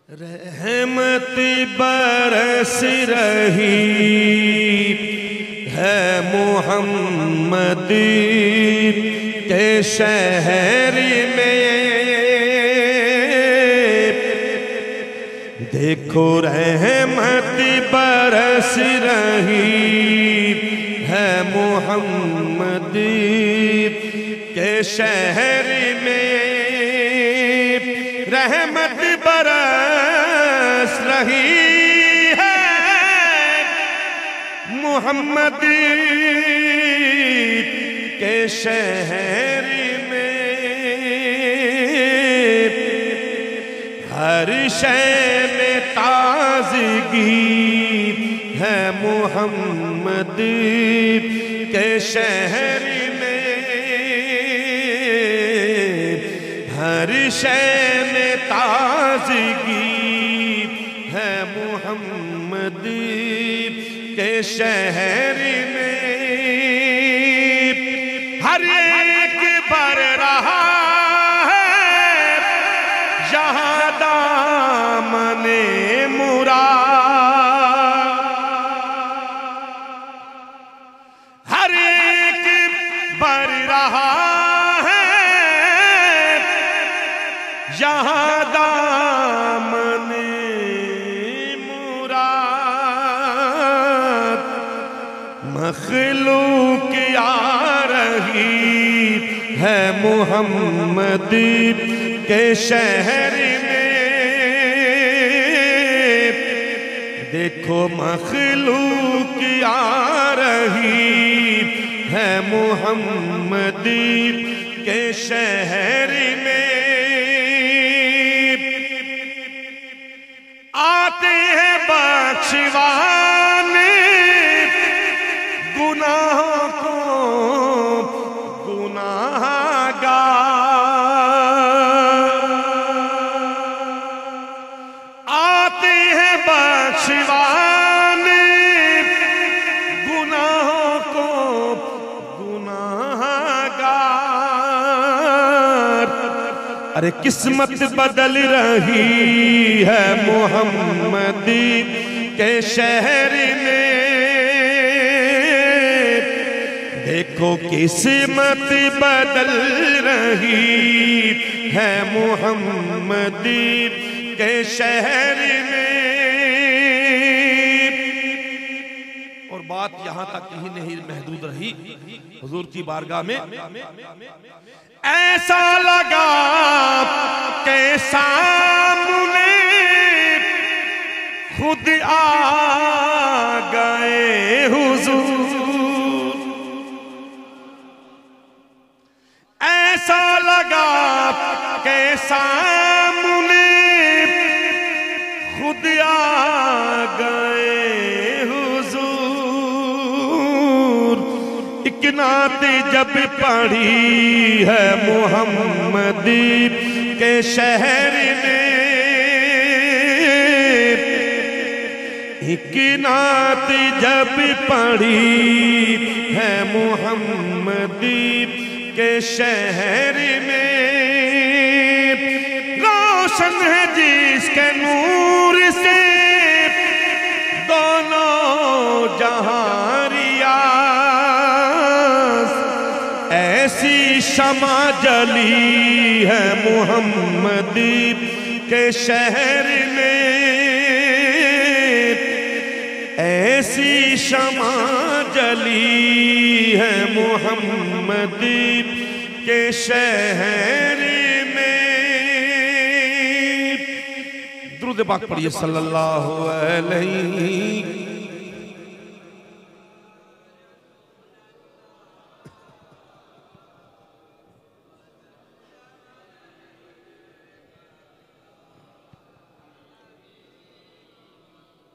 रहमत बरस रही है मोहम्मद के शहर में। देखो रहमत बरस रही है मोहम्मद के शहर में। रहमत बरस रही है मोहम्मद के शहर में। हर शय में ताजगी है मोहम्मद के शहर में। हर शय में ताजगी है मोहम्मद के शहर में। हर एक बर रहा है यहाँ दामने मुराद। हर एक बर रहा है यहाँ दामने मुराद। मखलूक आ रही है मोहम्मद के शहर में। देखो मखलूक आ रही है मोहम्मद के शहर में। आते हैं बख्शवाने गुनाहों को गुनाहगार। आते हैं बख्शवाने गुनाहों को गुनाहगार। अरे किस्मत बदल रही है मोहम्मद के शहर में। देखो किस्मत बदल रही है मोहम्मद के शहर में। और बात यहां तक ही नहीं महदूद रही। हुजूर की बारगाह में ऐसा लगा के सामने खुद आ गए हुजूर। ऐसा लगा के सामने खुद आ गए हुजूर। एक नात जब पढ़ी है मोहम्मद के शहर में। एक नात जब पढ़ी है मोहम्मद के शहर में। रोशन है जिसके नूर से दोनों जहां रियाज। ऐसी शमा जली है मोहम्मद के शहर में। ऐसी शमा जली है मोहम्मद के शहर में। दुरूद पाक पढ़िए सल्लल्लाहु अलैहि